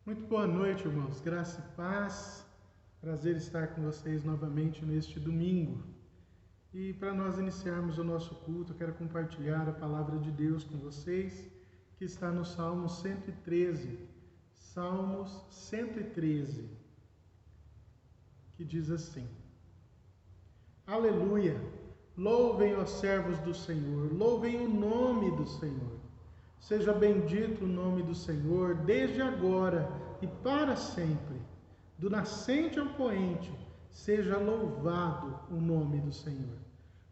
Muito boa noite, irmãos. Graça e paz. Prazer estar com vocês novamente neste domingo. E para nós iniciarmos o nosso culto, eu quero compartilhar a palavra de Deus com vocês, que está no Salmo 113. Salmos 113, que diz assim: Aleluia! Louvem os servos do Senhor, louvem o nome do Senhor. Seja bendito o nome do Senhor, desde agora e para sempre. Do nascente ao poente, seja louvado o nome do Senhor.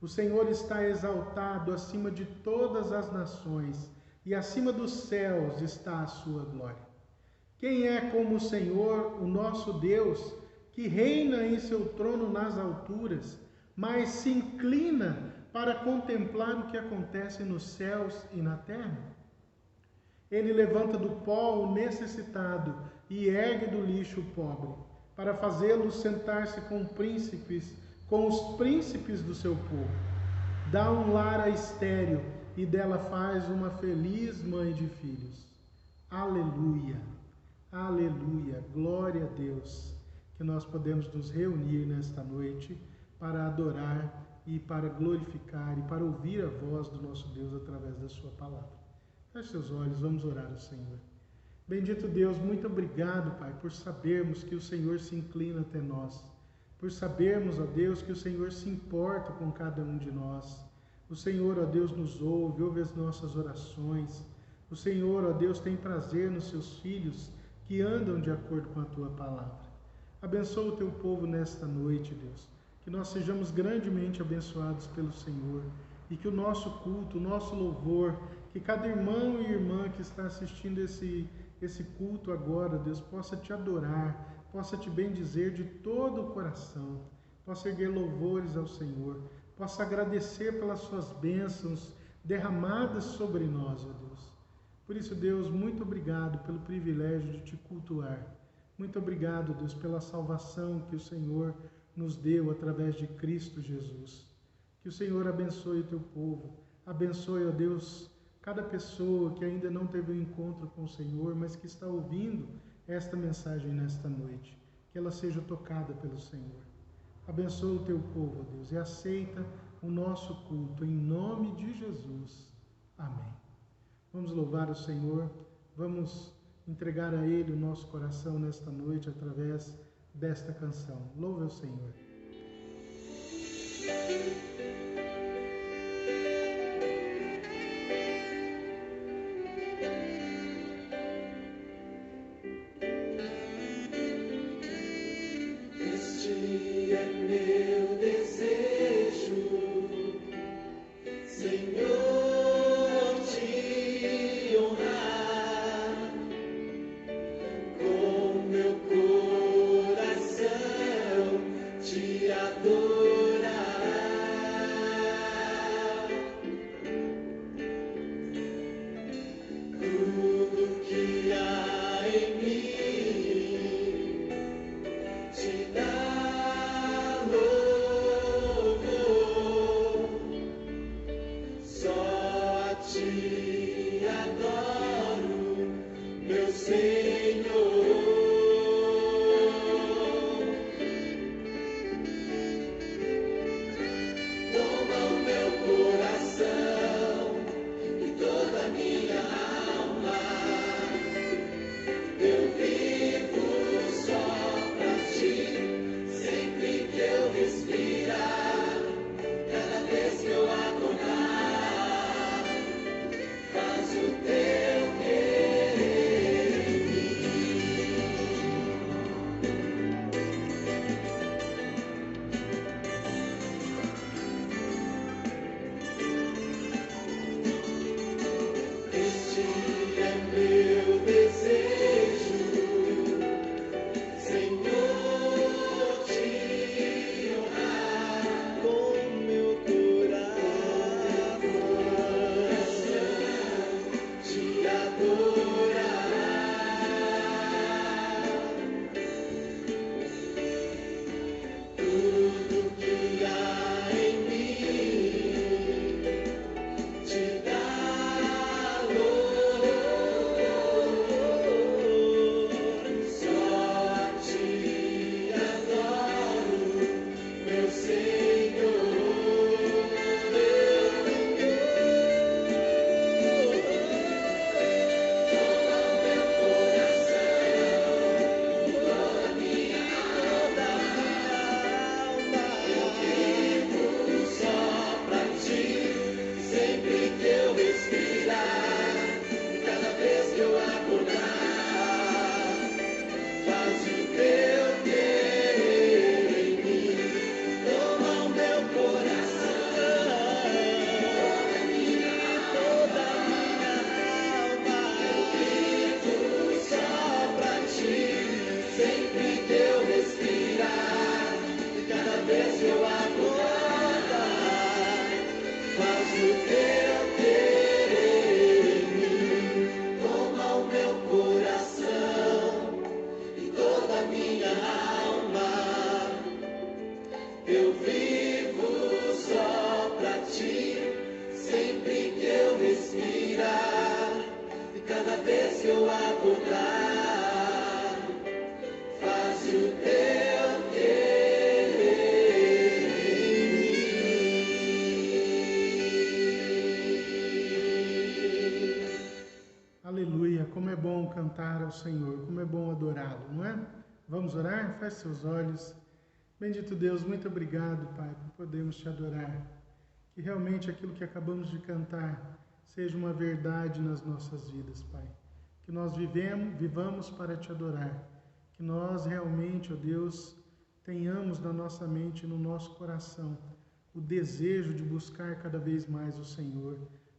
O Senhor está exaltado acima de todas as nações, e acima dos céus está a sua glória. Quem é como o Senhor, o nosso Deus, que reina em seu trono nas alturas, mas se inclina para contemplar o que acontece nos céus e na terra? Ele levanta do pó o necessitado e ergue do lixo o pobre, para fazê-lo sentar-se com os príncipes do seu povo. Dá um lar à estéril e dela faz uma feliz mãe de filhos. Aleluia, aleluia, glória a Deus, que nós podemos nos reunir nesta noite para adorar e para glorificar e para ouvir a voz do nosso Deus através da sua palavra. Feche seus olhos, vamos orar ao Senhor. Bendito Deus, muito obrigado, Pai, por sabermos que o Senhor se inclina até nós, por sabermos, ó Deus, que o Senhor se importa com cada um de nós. O Senhor, ó Deus, nos ouve as nossas orações. O Senhor, ó Deus, tem prazer nos seus filhos que andam de acordo com a tua palavra. Abençoa o teu povo nesta noite, Deus, que nós sejamos grandemente abençoados pelo Senhor e que o nosso culto, o nosso louvor, que cada irmão e irmã que está assistindo esse culto agora, Deus, possa te adorar, possa te bendizer de todo o coração, possa erguer louvores ao Senhor, possa agradecer pelas suas bênçãos derramadas sobre nós, ó Deus. Por isso, Deus, muito obrigado pelo privilégio de te cultuar. Muito obrigado, Deus, pela salvação que o Senhor nos deu através de Cristo Jesus. Que o Senhor abençoe o teu povo, abençoe, ó Deus, cada pessoa que ainda não teve um encontro com o Senhor, mas que está ouvindo esta mensagem nesta noite, que ela seja tocada pelo Senhor. Abençoa o teu povo, ó Deus, e aceita o nosso culto, em nome de Jesus. Amém. Vamos louvar o Senhor, vamos entregar a Ele o nosso coração nesta noite através desta canção. Louve o Senhor. Coração te adorar. ao Senhor, como é bom adorá-lo, não é? Vamos orar? Feche seus olhos. Bendito Deus, muito obrigado, Pai, por podermos te adorar. Que realmente aquilo que acabamos de cantar seja uma verdade nas nossas vidas, Pai. Que nós vivamos para te adorar. Que nós realmente, ó Deus, tenhamos na nossa mente e no nosso coração o desejo de buscar cada vez mais o Senhor.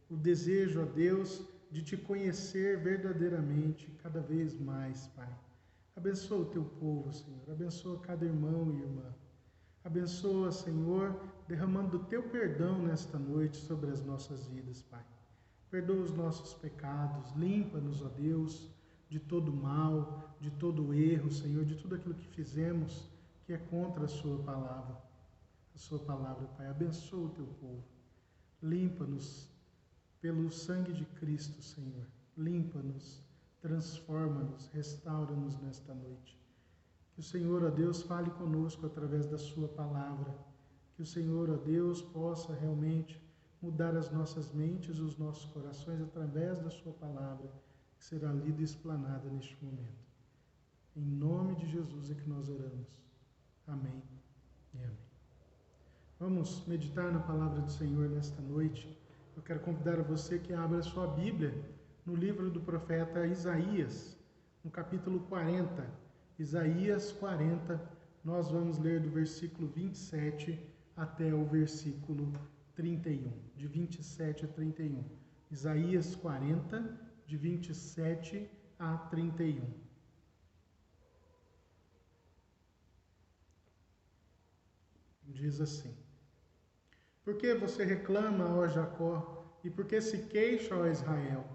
O desejo, ó Deus, de te conhecer verdadeiramente cada vez mais, Pai. Abençoa o teu povo, Senhor. Abençoa cada irmão e irmã. Abençoa, Senhor, derramando o teu perdão nesta noite sobre as nossas vidas, Pai. Perdoa os nossos pecados, limpa-nos, ó Deus, de todo mal, de todo erro, Senhor, de tudo aquilo que fizemos que é contra a sua palavra. A sua palavra, Pai. Abençoa o teu povo. Limpa-nos pelo sangue de Cristo, Senhor. Limpa-nos, transforma-nos, restaura-nos nesta noite. Que o Senhor, ó Deus, fale conosco através da sua palavra. Que o Senhor, ó Deus, possa realmente mudar as nossas mentes e os nossos corações através da sua palavra, que será lida e explanada neste momento. Em nome de Jesus é que nós oramos. Amém e amém. Vamos meditar na palavra do Senhor nesta noite. Eu quero convidar a você que abra a sua Bíblia no livro do profeta Isaías, no capítulo 40. Isaías 40, nós vamos ler do versículo 27 até o versículo 31, de 27 a 31. Isaías 40, de 27 a 31. Diz assim: Por que você reclama, ó Jacó, e por que se queixa, ó Israel?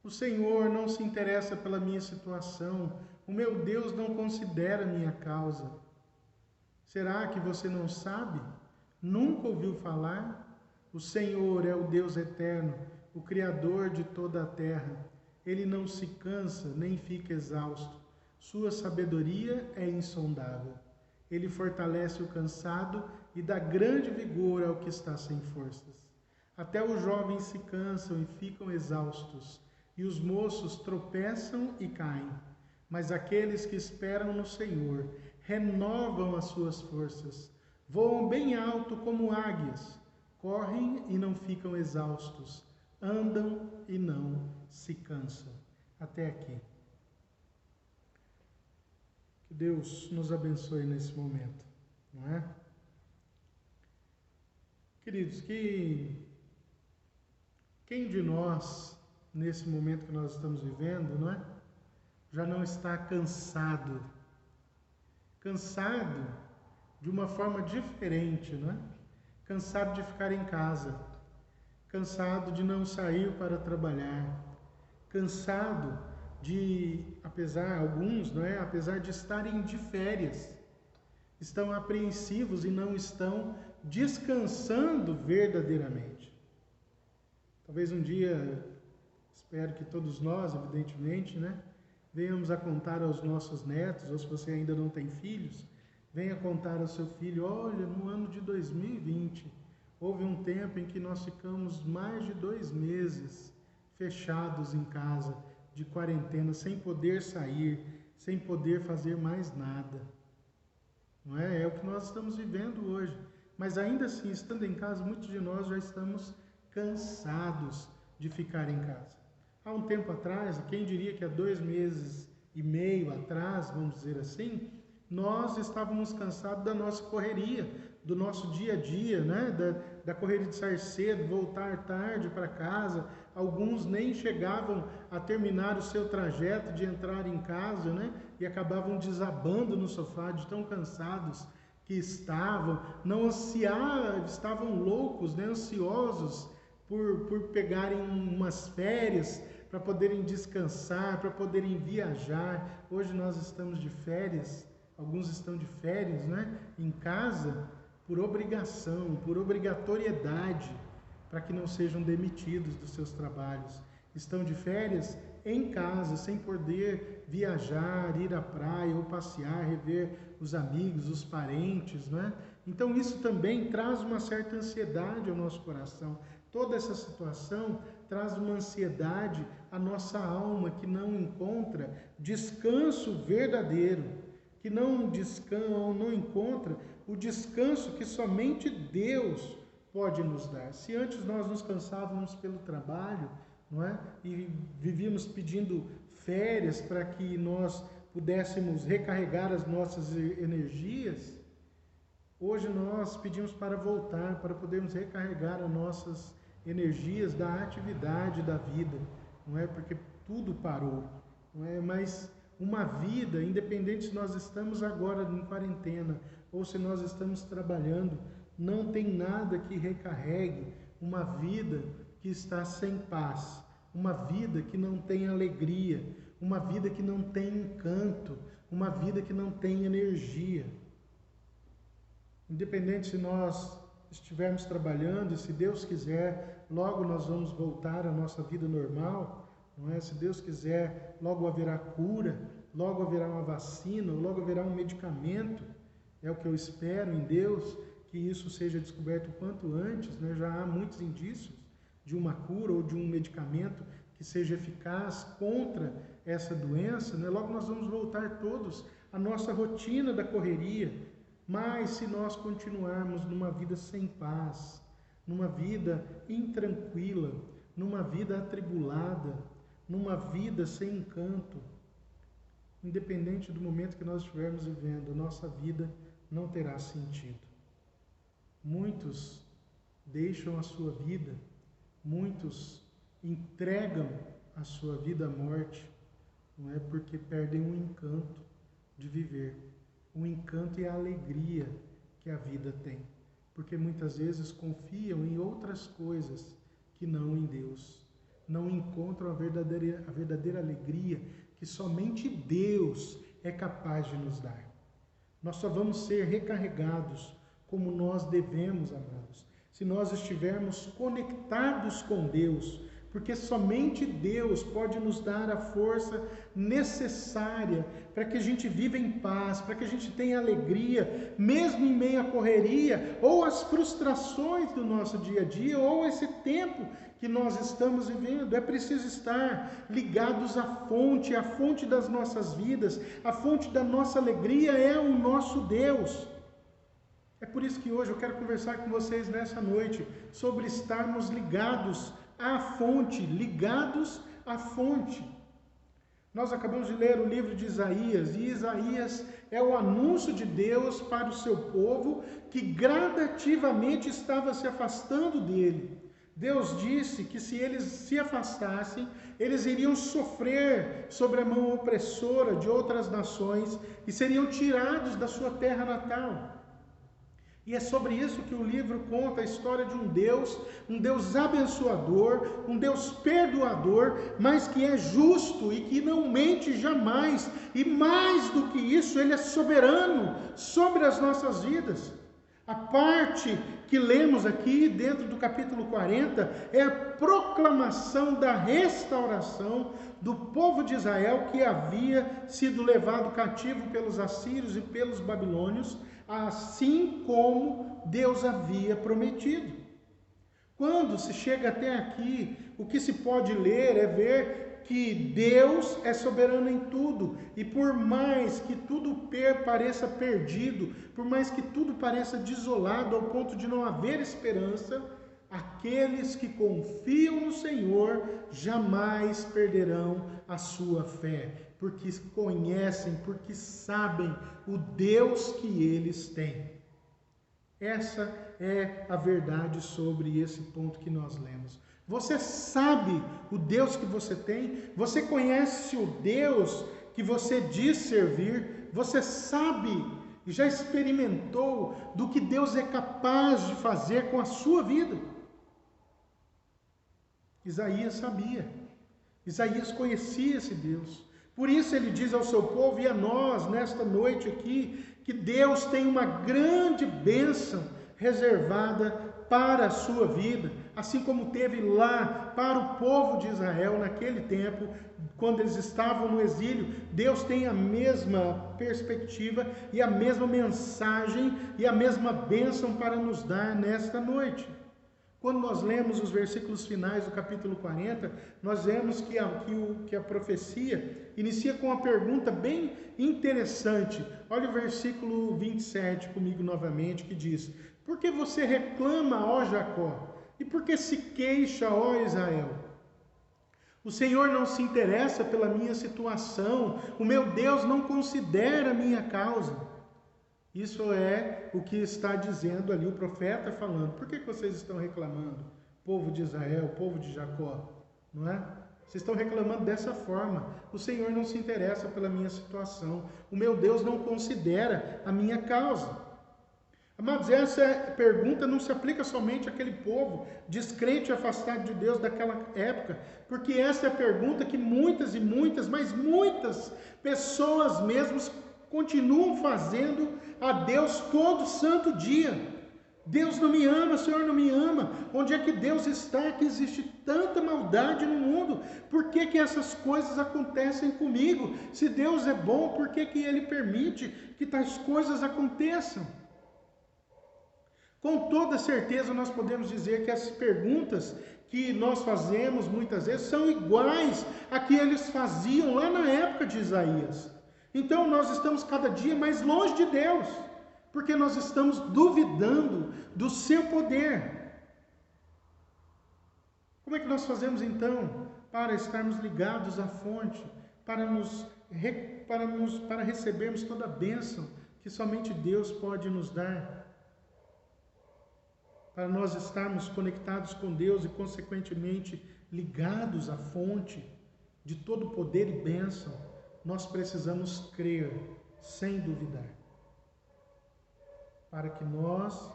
O Senhor não se interessa pela minha situação, o meu Deus não considera minha causa. Será que você não sabe? Nunca ouviu falar? O Senhor é o Deus eterno, o Criador de toda a terra. Ele não se cansa, nem fica exausto. Sua sabedoria é insondável. Ele fortalece o cansado e dá grande vigor ao que está sem forças. Até os jovens se cansam e ficam exaustos, e os moços tropeçam e caem. Mas aqueles que esperam no Senhor renovam as suas forças, voam bem alto como águias, correm e não ficam exaustos, andam e não se cansam. Até aqui. Que Deus nos abençoe nesse momento, não é? Queridos, quem de nós, nesse momento que nós estamos vivendo, não é? Já não está cansado. Cansado de uma forma diferente, não é? Cansado de ficar em casa. Cansado de não sair para trabalhar. Cansado de, alguns, não é? Apesar de estarem de férias, estão apreensivos e não estão descansando verdadeiramente. Talvez um dia, espero que todos nós, evidentemente, né, venhamos a contar aos nossos netos, ou se você ainda não tem filhos, venha contar ao seu filho: olha, no ano de 2020, houve um tempo em que nós ficamos mais de 2 meses fechados em casa, de quarentena, sem poder sair, sem poder fazer mais nada. Não é? É o que nós estamos vivendo hoje. Mas ainda assim, estando em casa, muitos de nós já estamos cansados de ficar em casa. Há um tempo atrás, quem diria que há 2 meses e meio atrás, vamos dizer assim, nós estávamos cansados da nossa correria, do nosso dia a dia, né? Da correria de sair cedo, voltar tarde para casa. Alguns nem chegavam a terminar o seu trajeto de entrar em casa, né? E acabavam desabando no sofá de tão cansados que estavam, estavam loucos, né? Ansiosos por pegarem umas férias, para poderem descansar, para poderem viajar. Hoje nós estamos de férias, alguns estão de férias, né? Em casa, por obrigação, por obrigatoriedade, para que não sejam demitidos dos seus trabalhos. Estão de férias em casa, sem poder viajar, ir à praia ou passear, rever os amigos, os parentes, né? Então isso também traz uma certa ansiedade ao nosso coração. Toda essa situação traz uma ansiedade à nossa alma, que não encontra descanso verdadeiro, que não encontra o descanso que somente Deus pode nos dar. Se antes nós nos cansávamos pelo trabalho, não é? E vivíamos pedindo férias para que nós pudéssemos recarregar as nossas energias, hoje nós pedimos para voltar, para podermos recarregar as nossas energias da atividade da vida, não é? Porque tudo parou, não é? Mas uma vida, independente se nós estamos agora em quarentena ou se nós estamos trabalhando, não tem nada que recarregue uma vida que está sem paz, uma vida que não tem alegria, uma vida que não tem encanto, uma vida que não tem energia. Independente se nós estivermos trabalhando, e se Deus quiser, logo nós vamos voltar à nossa vida normal, não é? Se Deus quiser, logo haverá cura, logo haverá uma vacina, logo haverá um medicamento. É o que eu espero em Deus, que isso seja descoberto o quanto antes, né? Já há muitos indícios de uma cura ou de um medicamento que seja eficaz contra essa doença, né? Logo nós vamos voltar todos à nossa rotina da correria. Mas se nós continuarmos numa vida sem paz, numa vida intranquila, numa vida atribulada, numa vida sem encanto, independente do momento que nós estivermos vivendo, a nossa vida não terá sentido. Muitos deixam a sua vida, muitos entregam a sua vida à morte, não é? Porque perdem o encanto de viver, o encanto e a alegria que a vida tem, porque muitas vezes confiam em outras coisas que não em Deus, não encontram a verdadeira alegria que somente Deus é capaz de nos dar. Nós só vamos ser recarregados como nós devemos, amados, se nós estivermos conectados com Deus, porque somente Deus pode nos dar a força necessária para que a gente viva em paz, para que a gente tenha alegria, mesmo em meio à correria, ou às frustrações do nosso dia a dia, ou esse tempo que nós estamos vivendo. É preciso estar ligados à fonte das nossas vidas, a fonte da nossa alegria é o nosso Deus. É por isso que hoje eu quero conversar com vocês nessa noite sobre estarmos ligados à fonte, ligados à fonte. Nós acabamos de ler o livro de Isaías, e Isaías é o anúncio de Deus para o seu povo que gradativamente estava se afastando dele. Deus disse que se eles se afastassem, eles iriam sofrer sobre a mão opressora de outras nações e seriam tirados da sua terra natal. E é sobre isso que o livro conta a história de um Deus abençoador, um Deus perdoador, mas que é justo e que não mente jamais. E mais do que isso, Ele é soberano sobre as nossas vidas. A parte que lemos aqui dentro do capítulo 40 é a proclamação da restauração do povo de Israel que havia sido levado cativo pelos assírios e pelos babilônios, assim como Deus havia prometido. Quando se chega até aqui, o que se pode ler é ver que Deus é soberano em tudo, e por mais que tudo pareça perdido, por mais que tudo pareça desolado ao ponto de não haver esperança, aqueles que confiam no Senhor jamais perderão a sua fé, porque conhecem, porque sabem o Deus que eles têm. Essa é a verdade sobre esse ponto que nós lemos. Você sabe o Deus que você tem? Você conhece o Deus que você diz servir? Você sabe e já experimentou do que Deus é capaz de fazer com a sua vida? Isaías sabia. Isaías conhecia esse Deus. Por isso ele diz ao seu povo e a nós, nesta noite aqui, que Deus tem uma grande bênção reservada para a sua vida, assim como teve lá para o povo de Israel naquele tempo, quando eles estavam no exílio. Deus tem a mesma perspectiva e a mesma mensagem e a mesma bênção para nos dar nesta noite. Quando nós lemos os versículos finais do capítulo 40, nós vemos que a profecia inicia com uma pergunta bem interessante. Olha o versículo 27 comigo novamente, que diz: por que você reclama, ó Jacó? E por que se queixa, ó Israel? O Senhor não se interessa pela minha situação, o meu Deus não considera a minha causa. Isso é o que está dizendo ali o profeta falando. Por que vocês estão reclamando? Povo de Israel, povo de Jacó, não é? Vocês estão reclamando dessa forma. O Senhor não se interessa pela minha situação. O meu Deus não considera a minha causa. Amados, essa pergunta não se aplica somente àquele povo descrente e afastado de Deus daquela época, porque essa é a pergunta que muitas e muitas, mas muitas pessoas mesmos continuam fazendo a Deus todo santo dia. Deus não me ama, o Senhor não me ama. Onde é que Deus está? Que existe tanta maldade no mundo. Por que que essas coisas acontecem comigo? Se Deus é bom, por que que Ele permite que tais coisas aconteçam? Com toda certeza nós podemos dizer que as perguntas que nós fazemos muitas vezes são iguais a que eles faziam lá na época de Isaías. Então nós estamos cada dia mais longe de Deus, porque nós estamos duvidando do seu poder. Como é que nós fazemos então para estarmos ligados à fonte, para recebermos toda a bênção que somente Deus pode nos dar? Para nós estarmos conectados com Deus e consequentemente ligados à fonte de todo poder e bênção, nós precisamos crer sem duvidar. Para que nós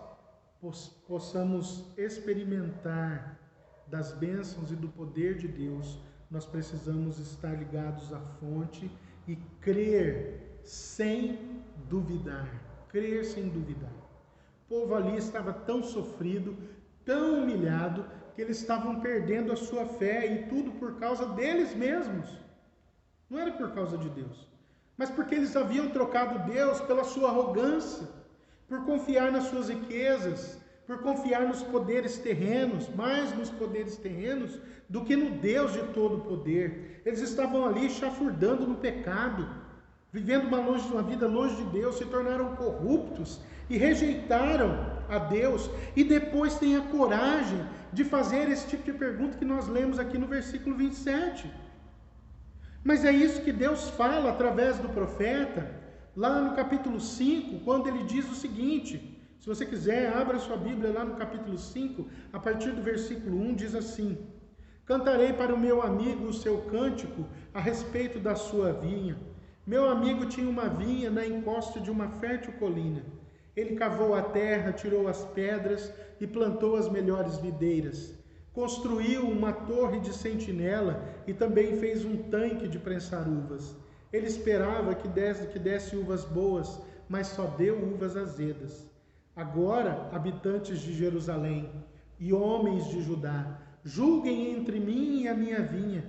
possamos experimentar das bênçãos e do poder de Deus, nós precisamos estar ligados à fonte e crer sem duvidar. Crer sem duvidar. O povo ali estava tão sofrido, tão humilhado, que eles estavam perdendo a sua fé, e tudo por causa deles mesmos. Não era por causa de Deus, mas porque eles haviam trocado Deus pela sua arrogância, por confiar nas suas riquezas, por confiar nos poderes terrenos, mais nos poderes terrenos do que no Deus de todo o poder. Eles estavam ali chafurdando no pecado, vivendo uma vida longe de Deus, se tornaram corruptos e rejeitaram a Deus, e depois têm a coragem de fazer esse tipo de pergunta que nós lemos aqui no versículo 27. Mas é isso que Deus fala através do profeta, lá no capítulo 5, quando ele diz o seguinte. Se você quiser, abra sua Bíblia lá no capítulo 5, a partir do versículo 1, diz assim: cantarei para o meu amigo o seu cântico a respeito da sua vinha. Meu amigo tinha uma vinha na encosta de uma fértil colina. Ele cavou a terra, tirou as pedras e plantou as melhores videiras. Construiu uma torre de sentinela e também fez um tanque de prensar uvas. Ele esperava que desse uvas boas, mas só deu uvas azedas. Agora, habitantes de Jerusalém e homens de Judá, julguem entre mim e a minha vinha.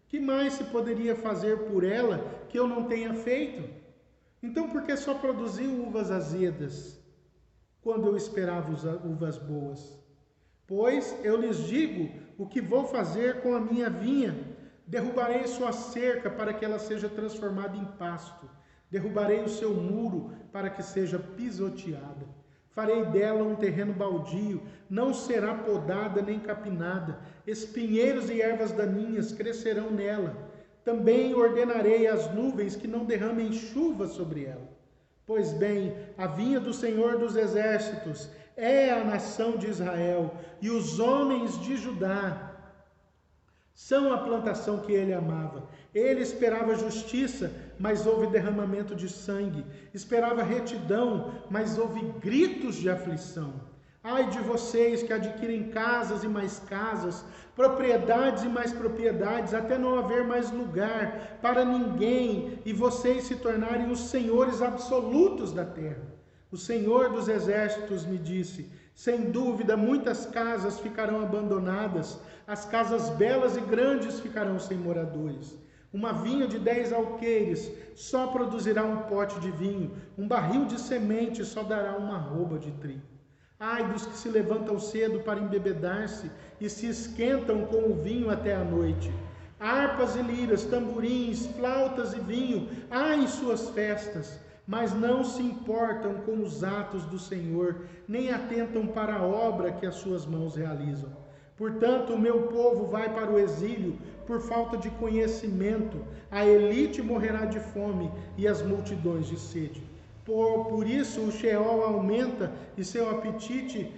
Que mais se poderia fazer por ela que eu não tenha feito? Então, por que só produziu uvas azedas, quando eu esperava uvas boas? Pois eu lhes digo o que vou fazer com a minha vinha. Derrubarei sua cerca para que ela seja transformada em pasto. Derrubarei o seu muro para que seja pisoteada. Farei dela um terreno baldio, não será podada nem capinada. Espinheiros e ervas daninhas crescerão nela. Também ordenarei às nuvens que não derramem chuva sobre ela. Pois bem, a vinha do Senhor dos Exércitos é a nação de Israel, e os homens de Judá são a plantação que ele amava. Ele esperava justiça, mas houve derramamento de sangue. Esperava retidão, mas houve gritos de aflição. Ai de vocês que adquirem casas e mais casas, propriedades e mais propriedades, até não haver mais lugar para ninguém, e vocês se tornarem os senhores absolutos da terra. O Senhor dos Exércitos me disse: sem dúvida muitas casas ficarão abandonadas, as casas belas e grandes ficarão sem moradores. Uma vinha de 10 alqueires só produzirá um pote de vinho, um barril de semente só dará uma arroba de trigo. Ai dos que se levantam cedo para embebedar-se e se esquentam com o vinho até a noite. Harpas e liras, tamborins, flautas e vinho, há em suas festas, mas não se importam com os atos do Senhor, nem atentam para a obra que as suas mãos realizam. Portanto, o meu povo vai para o exílio por falta de conhecimento, a elite morrerá de fome e as multidões de sede. Por isso o Sheol aumenta e seu apetite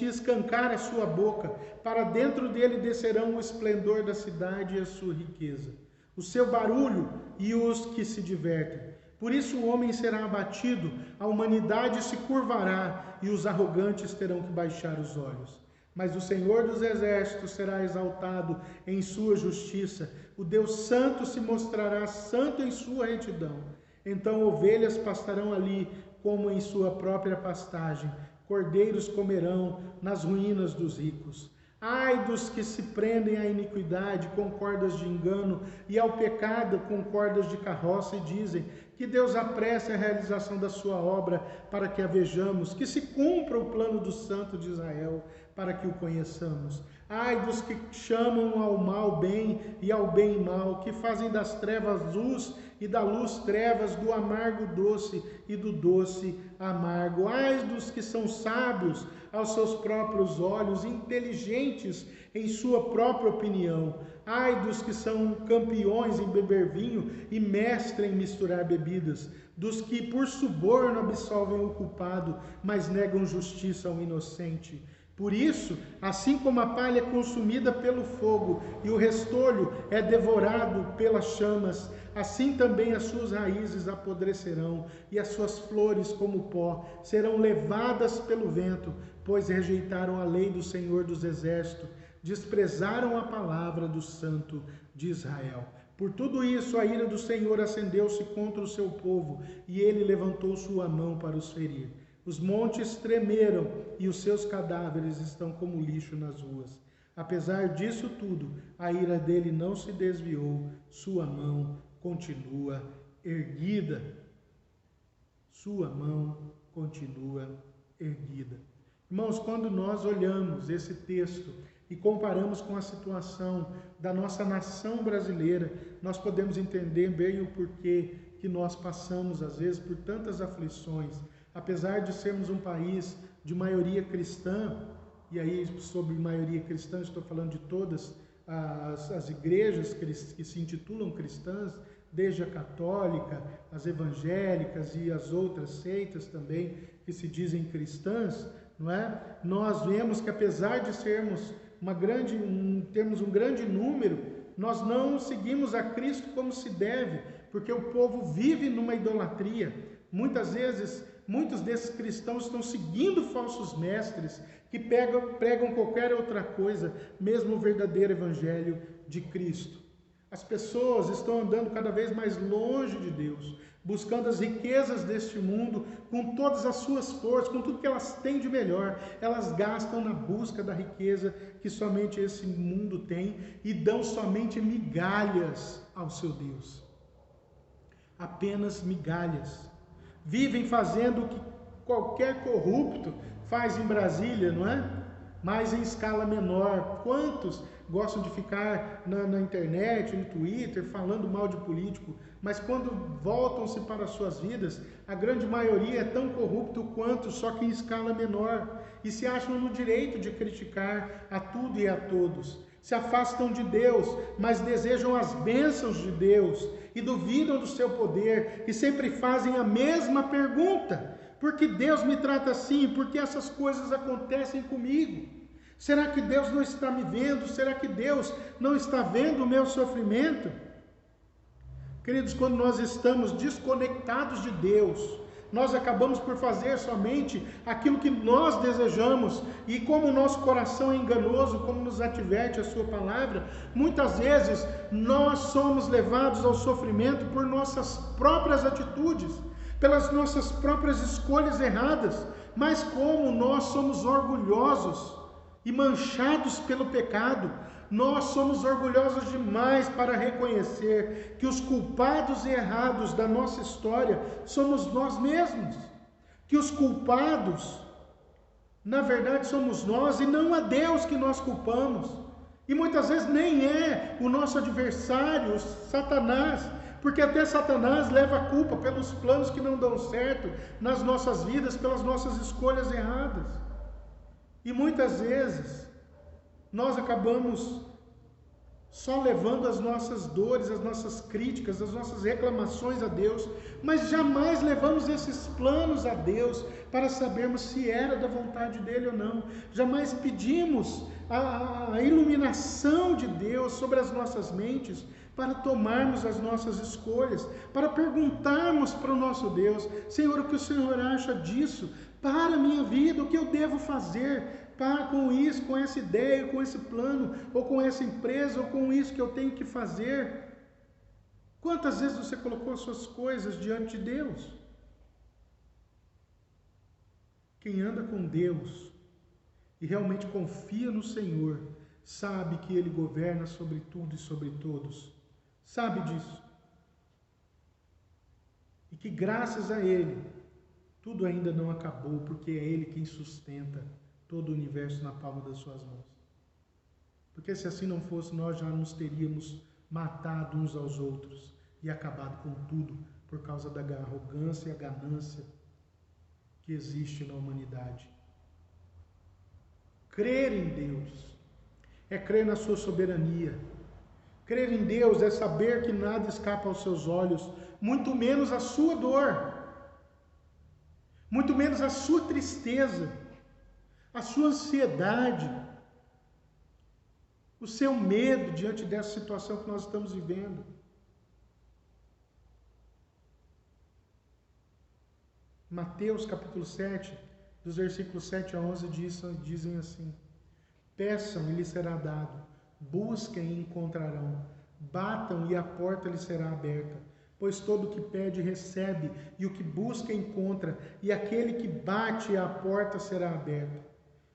escancara a sua boca. Para dentro dele descerão o esplendor da cidade e a sua riqueza, o seu barulho e os que se divertem. Por isso o homem será abatido, a humanidade se curvará e os arrogantes terão que baixar os olhos. Mas o Senhor dos Exércitos será exaltado em sua justiça. O Deus Santo se mostrará santo em sua retidão. Então ovelhas pastarão ali como em sua própria pastagem. Cordeiros comerão nas ruínas dos ricos. Ai dos que se prendem à iniquidade com cordas de engano e ao pecado com cordas de carroça e dizem que Deus apresse a realização da sua obra para que a vejamos, que se cumpra o plano do Santo de Israel para que o conheçamos. Ai dos que chamam ao mal bem e ao bem mal, que fazem das trevas luz e da luz trevas, do amargo doce e do doce amargo. Ai dos que são sábios aos seus próprios olhos, inteligentes em sua própria opinião. Ai dos que são campeões em beber vinho e mestres em misturar bebidas, dos que por suborno absolvem o culpado, mas negam justiça ao inocente. Por isso, assim como a palha é consumida pelo fogo e o restolho é devorado pelas chamas, assim também as suas raízes apodrecerão e as suas flores, como pó, serão levadas pelo vento, pois rejeitaram a lei do Senhor dos Exércitos, desprezaram a palavra do Santo de Israel. Por tudo isso, a ira do Senhor acendeu-se contra o seu povo e ele levantou sua mão para os ferir. Os montes tremeram e os seus cadáveres estão como lixo nas ruas. Apesar disso tudo, a ira dele não se desviou, sua mão continua erguida. Sua mão continua erguida. Irmãos, quando nós olhamos esse texto e comparamos com a situação da nossa nação brasileira, nós podemos entender bem o porquê que nós passamos, às vezes, por tantas aflições. Apesar de sermos um país de maioria cristã, e aí sobre maioria cristã estou falando de todas as igrejas que se intitulam cristãs, desde a católica, as evangélicas e as outras seitas também que se dizem cristãs, não é? Nós vemos que apesar de sermos temos um grande número, nós não seguimos a Cristo como se deve, porque o povo vive numa idolatria. Muitas vezes, muitos desses cristãos estão seguindo falsos mestres que pregam qualquer outra coisa, mesmo o verdadeiro evangelho de Cristo. As pessoas estão andando cada vez mais longe de Deus, buscando as riquezas deste mundo com todas as suas forças, com tudo que elas têm de melhor. Elas gastam na busca da riqueza que somente esse mundo tem e dão somente migalhas ao seu Deus. Apenas migalhas. Vivem fazendo o que qualquer corrupto faz em Brasília, não é? Mas em escala menor. Quantos gostam de ficar na internet, no Twitter, falando mal de político, mas quando voltam-se para as suas vidas, a grande maioria é tão corrupto quanto, só que em escala menor, e se acham no direito de criticar a tudo e a todos. Se afastam de Deus, mas desejam as bênçãos de Deus e duvidam do seu poder e sempre fazem a mesma pergunta: por que Deus me trata assim? Por que essas coisas acontecem comigo? Será que Deus não está me vendo? Será que Deus não está vendo o meu sofrimento? Queridos, quando nós estamos desconectados de Deus, nós acabamos por fazer somente aquilo que nós desejamos, e como o nosso coração é enganoso, como nos adverte a sua palavra, muitas vezes nós somos levados ao sofrimento por nossas próprias atitudes, pelas nossas próprias escolhas erradas. Mas como nós somos orgulhosos e manchados pelo pecado, nós somos orgulhosos demais para reconhecer que os culpados e errados da nossa história somos nós mesmos, que os culpados Na verdade somos nós e não a Deus que nós culpamos. E muitas vezes nem é o nosso adversário, Satanás, porque até Satanás leva a culpa pelos planos que não dão certo nas nossas vidas, pelas nossas escolhas erradas. E muitas vezes nós acabamos só levando as nossas dores, as nossas críticas, as nossas reclamações a Deus, mas jamais levamos esses planos a Deus para sabermos se era da vontade dele ou não. Jamais pedimos a iluminação de Deus sobre as nossas mentes para tomarmos as nossas escolhas, para perguntarmos para o nosso Deus: Senhor, o que o Senhor acha disso para a minha vida? O que eu devo fazer com isso, com essa ideia, com esse plano, ou com essa empresa, ou com isso que eu tenho que fazer? Quantas vezes você colocou as suas coisas diante de Deus? Quem anda com Deus e realmente confia no Senhor, sabe que Ele governa sobre tudo e sobre todos. Sabe disso. E que graças a Ele, tudo ainda não acabou, porque é Ele quem sustenta todo o universo na palma das suas mãos. Porque se assim não fosse, nós já nos teríamos matado uns aos outros e acabado com tudo por causa da arrogância e a ganância que existe na humanidade. Crer em Deus é crer na sua soberania. Crer em Deus é saber que nada escapa aos seus olhos, muito menos a sua dor, muito menos a sua tristeza, a sua ansiedade, o seu medo diante dessa situação que nós estamos vivendo. Mateus capítulo 7, dos versículos 7 a 11, dizem assim: peçam e lhes será dado, busquem e encontrarão, batam e a porta lhes será aberta. Pois todo o que pede recebe, e o que busca encontra, e aquele que bate a porta será aberta.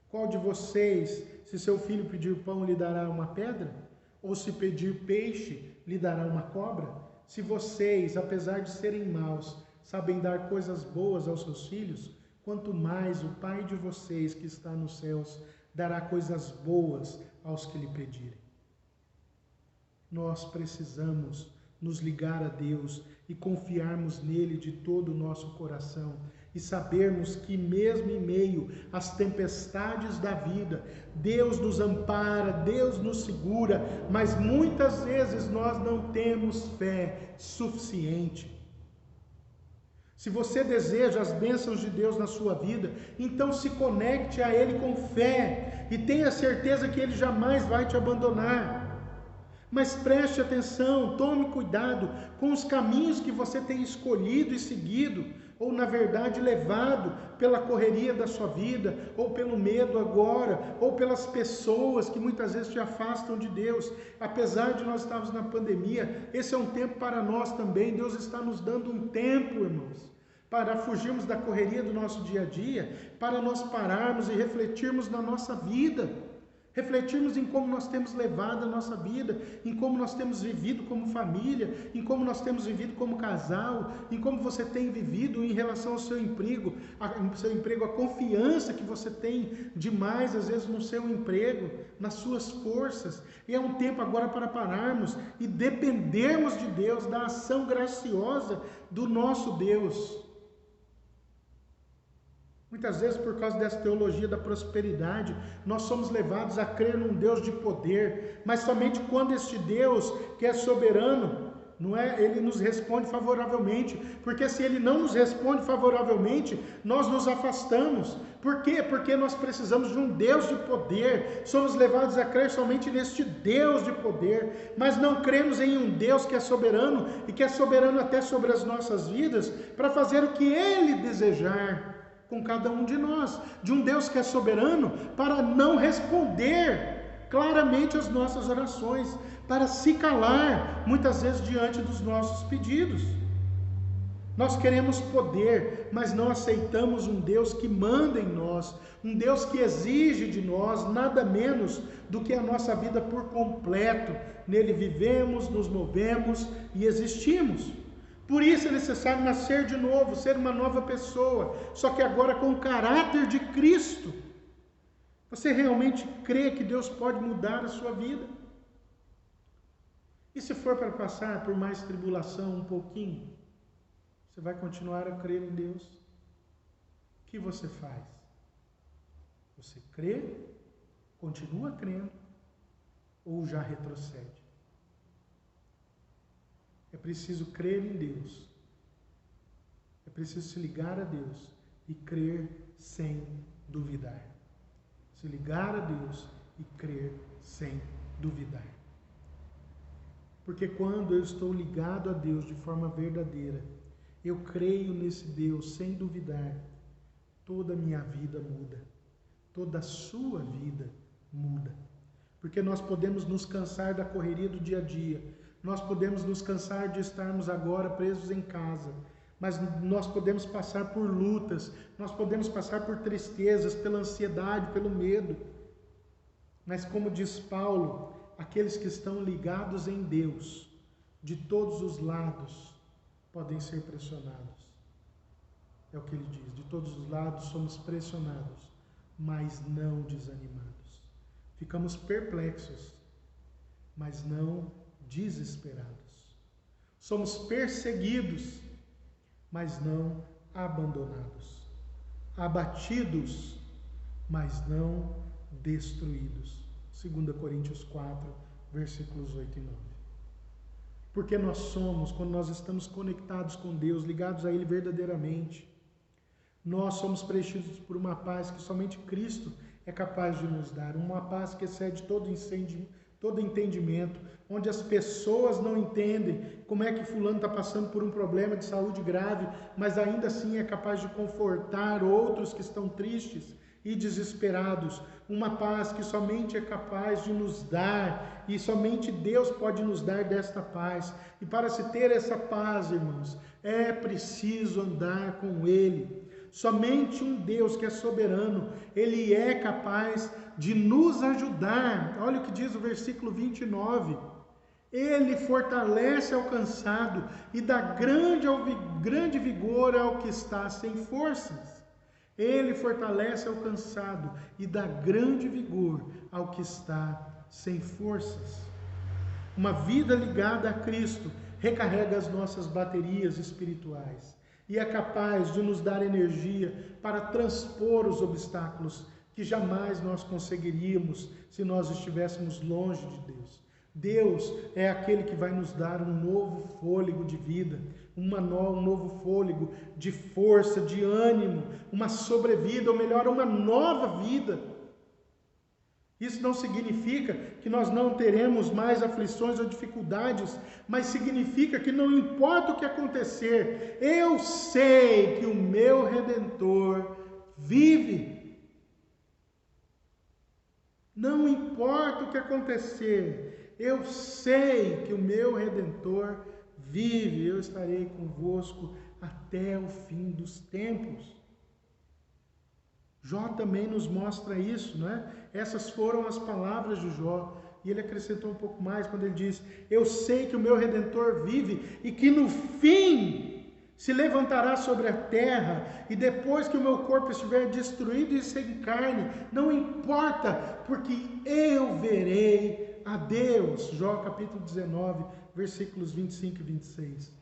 Qual de vocês, se seu filho pedir pão, lhe dará uma pedra? Ou se pedir peixe, lhe dará uma cobra? Se vocês, apesar de serem maus, sabem dar coisas boas aos seus filhos, quanto mais o Pai de vocês que está nos céus dará coisas boas aos que lhe pedirem. Nós precisamos nos ligar a Deus e confiarmos nele de todo o nosso coração e sabermos que mesmo em meio às tempestades da vida, Deus nos ampara, Deus nos segura, mas muitas vezes nós não temos fé suficiente. Se você deseja as bênçãos de Deus na sua vida, então se conecte a Ele com fé e tenha certeza que Ele jamais vai te abandonar. Mas preste atenção, tome cuidado com os caminhos que você tem escolhido e seguido, ou na verdade levado pela correria da sua vida, ou pelo medo agora, ou pelas pessoas que muitas vezes te afastam de Deus. Apesar de nós estarmos na pandemia, esse é um tempo para nós também. Deus está nos dando um tempo, irmãos, para fugirmos da correria do nosso dia a dia, para nós pararmos e refletirmos na nossa vida. Refletirmos em como nós temos levado a nossa vida, em como nós temos vivido como família, em como nós temos vivido como casal, em como você tem vivido em relação ao seu emprego, a confiança que você tem demais, às vezes, no seu emprego, nas suas forças. E é um tempo agora para pararmos e dependermos de Deus, da ação graciosa do nosso Deus. Muitas vezes, por causa dessa teologia da prosperidade, nós somos levados a crer num Deus de poder, mas somente quando este Deus, que é soberano, Ele nos responde favoravelmente, porque se Ele não nos responde favoravelmente, nós nos afastamos. Por quê? Porque nós precisamos de um Deus de poder, somos levados a crer somente neste Deus de poder, mas não cremos em um Deus que é soberano, e que é soberano até sobre as nossas vidas, para fazer o que Ele desejar com cada um de nós, de um Deus que é soberano para não responder claramente às nossas orações, para se calar muitas vezes diante dos nossos pedidos. Nós queremos poder, mas não aceitamos um Deus que manda em nós, um Deus que exige de nós nada menos do que a nossa vida por completo. Nele vivemos, nos movemos e existimos. Por isso é necessário nascer de novo, ser uma nova pessoa, só que agora com o caráter de Cristo. Você realmente crê que Deus pode mudar a sua vida? E se for para passar por mais tribulação um pouquinho, você vai continuar a crer em Deus? O que você faz? Você crê, continua crendo, ou já retrocede? É preciso crer em Deus. É preciso se ligar a Deus e crer sem duvidar. Se ligar a Deus e crer sem duvidar. Porque quando eu estou ligado a Deus de forma verdadeira, eu creio nesse Deus sem duvidar, toda a minha vida muda. Toda a sua vida muda. Porque nós podemos nos cansar da correria do dia a dia. Nós podemos nos cansar de estarmos agora presos em casa. Mas nós podemos passar por lutas. Nós podemos passar por tristezas, pela ansiedade, pelo medo. Mas como diz Paulo, aqueles que estão ligados em Deus, de todos os lados, podem ser pressionados. É o que ele diz. De todos os lados somos pressionados, mas não desanimados. Ficamos perplexos, mas não desesperados. Somos perseguidos, mas não abandonados. Abatidos, mas não destruídos. 2 Coríntios 4, versículos 8 e 9. Porque nós somos, quando nós estamos conectados com Deus, ligados a Ele verdadeiramente, nós somos preenchidos por uma paz que somente Cristo é capaz de nos dar. Uma paz que excede todo entendimento, onde as pessoas não entendem como é que fulano está passando por um problema de saúde grave, mas ainda assim é capaz de confortar outros que estão tristes e desesperados. Uma paz que somente é capaz de nos dar, e somente Deus pode nos dar desta paz. E para se ter essa paz, irmãos, é preciso andar com Ele. Somente um Deus que é soberano, Ele é capaz de nos ajudar. Olha o que diz o versículo 29. Ele fortalece ao cansado e dá grande vigor ao que está sem forças. Ele fortalece ao cansado e dá grande vigor ao que está sem forças. Uma vida ligada a Cristo recarrega as nossas baterias espirituais e é capaz de nos dar energia para transpor os obstáculos que jamais nós conseguiríamos se nós estivéssemos longe de Deus. Deus é aquele que vai nos dar um novo fôlego de vida, um novo fôlego de força, de ânimo, uma sobrevida, ou melhor, uma nova vida. Isso não significa que nós não teremos mais aflições ou dificuldades, mas significa que não importa o que acontecer, eu sei que o meu Redentor vive. Não importa o que acontecer, eu sei que o meu Redentor vive. Eu estarei convosco até o fim dos tempos. Jó também nos mostra isso, não é? Essas foram as palavras de Jó. E ele acrescentou um pouco mais quando ele diz: eu sei que o meu Redentor vive e que no fim se levantará sobre a terra, e depois que o meu corpo estiver destruído e sem carne, não importa, porque eu verei a Deus. Jó capítulo 19, versículos 25 e 26.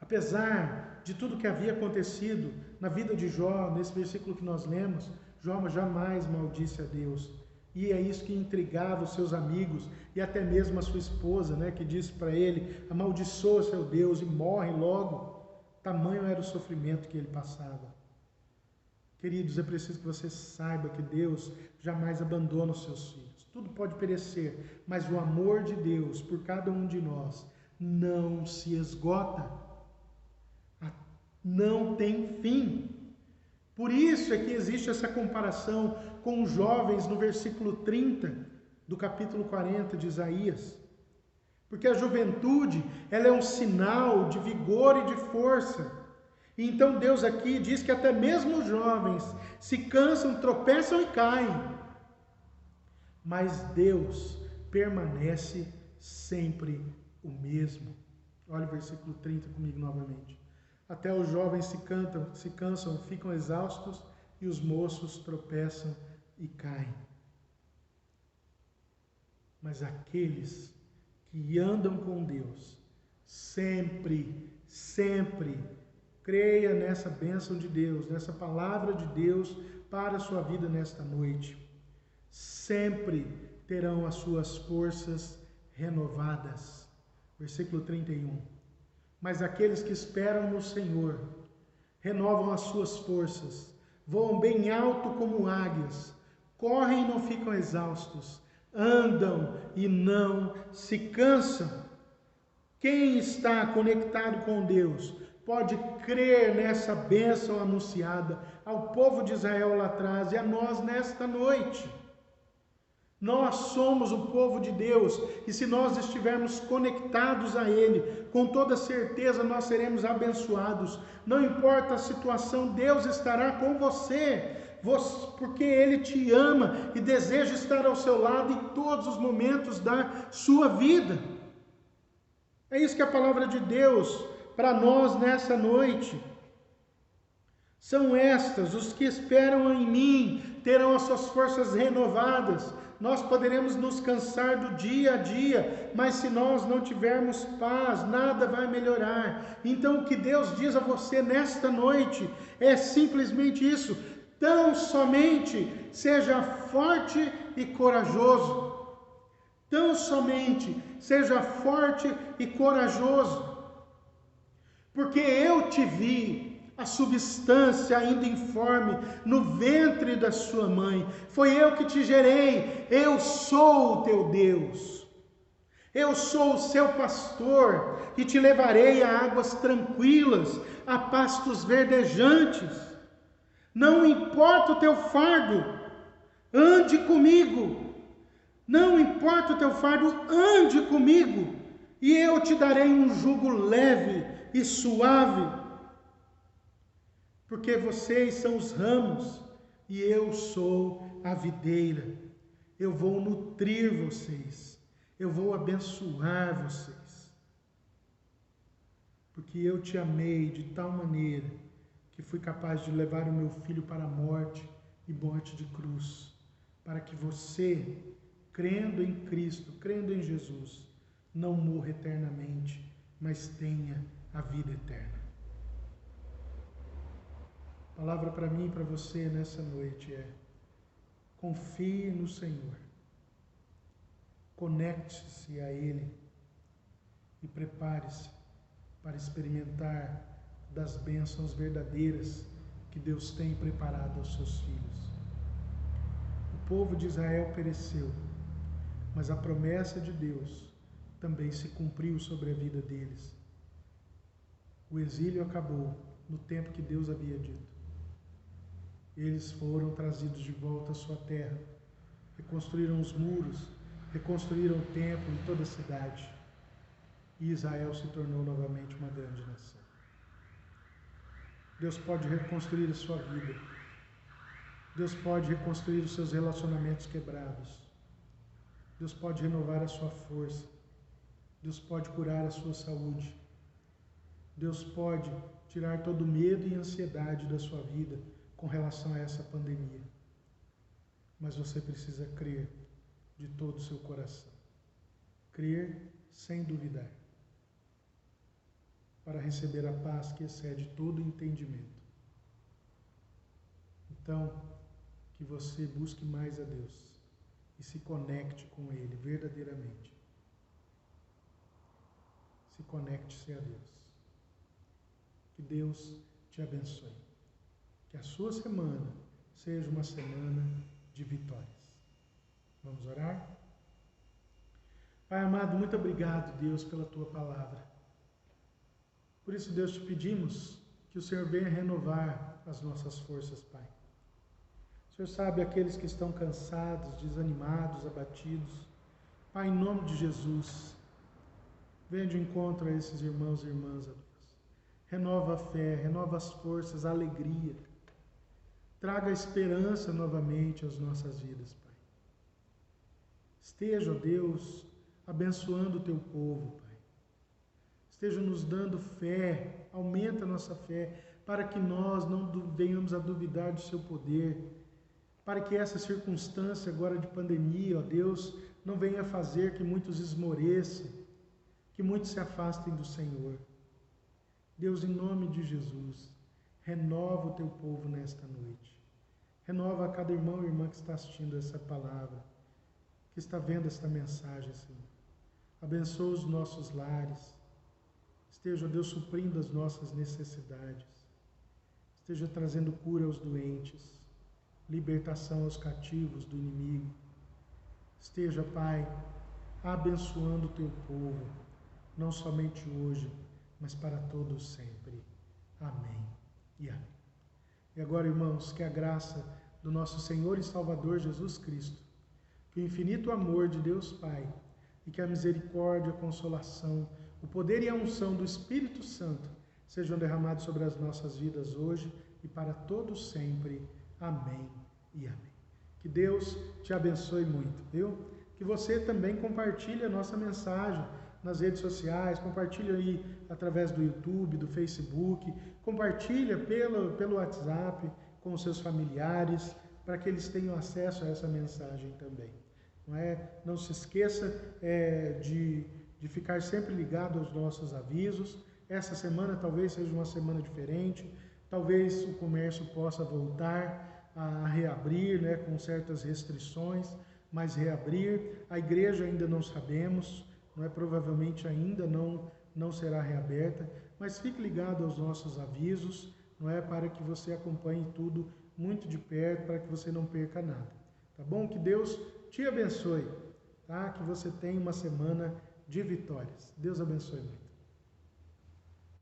Apesar de tudo que havia acontecido na vida de Jó, nesse versículo que nós lemos, Jó jamais maldisse a Deus. E é isso que intrigava os seus amigos e até mesmo a sua esposa, né, que disse para ele: amaldiçoa seu Deus e morre logo. Tamanho era o sofrimento que ele passava. Queridos, é preciso que você saiba que Deus jamais abandona os seus filhos. Tudo pode perecer, mas o amor de Deus por cada um de nós não se esgota. Não tem fim. Por isso é que existe essa comparação com os jovens no versículo 30 do capítulo 40 de Isaías. Porque a juventude, ela é um sinal de vigor e de força. E então Deus aqui diz que até mesmo os jovens se cansam, tropeçam e caem. Mas Deus permanece sempre o mesmo. Olha o versículo 30 comigo novamente. Até os jovens se cansam, ficam exaustos, e os moços tropeçam e caem. Mas aqueles que andam com Deus, sempre, sempre, creia nessa bênção de Deus, nessa palavra de Deus para a sua vida nesta noite. Sempre terão as suas forças renovadas. Versículo 31. Mas aqueles que esperam no Senhor renovam as suas forças, voam bem alto como águias, correm e não ficam exaustos, andam e não se cansam. Quem está conectado com Deus pode crer nessa bênção anunciada ao povo de Israel lá atrás e a nós nesta noite. Nós somos o povo de Deus e se nós estivermos conectados a Ele, com toda certeza nós seremos abençoados. Não importa a situação, Deus estará com você, porque Ele te ama e deseja estar ao seu lado em todos os momentos da sua vida. É isso que a palavra de Deus para nós nessa noite. São estas, os que esperam em mim terão as suas forças renovadas. Nós poderemos nos cansar do dia a dia, mas se nós não tivermos paz, nada vai melhorar. Então o que Deus diz a você nesta noite é simplesmente isso: tão somente seja forte e corajoso. Tão somente seja forte e corajoso. Porque eu te vi, a substância ainda informe, no ventre da sua mãe. Foi eu que te gerei. Eu sou o teu Deus. Eu sou o seu pastor e te levarei a águas tranquilas, a pastos verdejantes. Não importa o teu fardo, ande comigo. Não importa o teu fardo, ande comigo. E eu te darei um jugo leve e suave. Porque vocês são os ramos e eu sou a videira. Eu vou nutrir vocês, eu vou abençoar vocês. Porque eu te amei de tal maneira que fui capaz de levar o meu filho para a morte e morte de cruz, para que você, crendo em Cristo, crendo em Jesus, não morra eternamente, mas tenha a vida eterna. A palavra para mim e para você nessa noite é: confie no Senhor, conecte-se a Ele e prepare-se para experimentar das bênçãos verdadeiras que Deus tem preparado aos seus filhos. O povo de Israel pereceu, mas a promessa de Deus também se cumpriu sobre a vida deles. O exílio acabou no tempo que Deus havia dito. Eles foram trazidos de volta à sua terra, reconstruíram os muros, reconstruíram o templo e toda a cidade. E Israel se tornou novamente uma grande nação. Deus pode reconstruir a sua vida. Deus pode reconstruir os seus relacionamentos quebrados. Deus pode renovar a sua força. Deus pode curar a sua saúde. Deus pode tirar todo o medo e ansiedade da sua vida com relação a essa pandemia. Mas você precisa crer de todo o seu coração. Crer sem duvidar, para receber a paz que excede todo entendimento. Então, que você busque mais a Deus e se conecte com Ele verdadeiramente. Se conecte-se a Deus. Que Deus te abençoe. Que a sua semana seja uma semana de vitórias. Vamos orar? Pai amado, muito obrigado, Deus, pela tua palavra. Por isso, Deus, te pedimos que o Senhor venha renovar as nossas forças, Pai. O Senhor sabe aqueles que estão cansados, desanimados, abatidos. Pai, em nome de Jesus, venha de encontro a esses irmãos e irmãs, ó Deus. Renova a fé, renova as forças, a alegria. Traga a esperança novamente às nossas vidas, Pai. Esteja, ó Deus, abençoando o teu povo, Pai. Esteja nos dando fé, aumenta a nossa fé, para que nós não venhamos a duvidar do seu poder, para que essa circunstância agora de pandemia, ó Deus, não venha fazer que muitos esmoreçam, que muitos se afastem do Senhor. Deus, em nome de Jesus, renova o teu povo nesta noite. Renova a cada irmão e irmã que está assistindo essa palavra, que está vendo esta mensagem, Senhor. Abençoa os nossos lares. Esteja, Deus, suprindo as nossas necessidades. Esteja trazendo cura aos doentes, libertação aos cativos do inimigo. Esteja, Pai, abençoando o teu povo, não somente hoje, mas para todos sempre. Amém e amém. E agora, irmãos, que a graça do nosso Senhor e Salvador Jesus Cristo, que o infinito amor de Deus Pai e que a misericórdia, a consolação, o poder e a unção do Espírito Santo sejam derramados sobre as nossas vidas hoje e para todos sempre. Amém e amém. Que Deus te abençoe muito, viu? Que você também compartilhe a nossa mensagem nas redes sociais, compartilhe aí através do YouTube, do Facebook, compartilha pelo WhatsApp com os seus familiares, para que eles tenham acesso a essa mensagem também. Não se esqueça de ficar sempre ligado aos nossos avisos. Essa semana talvez seja uma semana diferente, talvez o comércio possa voltar a reabrir, com certas restrições, mas reabrir. A igreja ainda não sabemos, provavelmente ainda não será reaberta, mas fique ligado aos nossos avisos, para que você acompanhe tudo muito de perto, para que você não perca nada. Tá bom? Que Deus te abençoe, tá? Que você tenha uma semana de vitórias. Deus abençoe muito.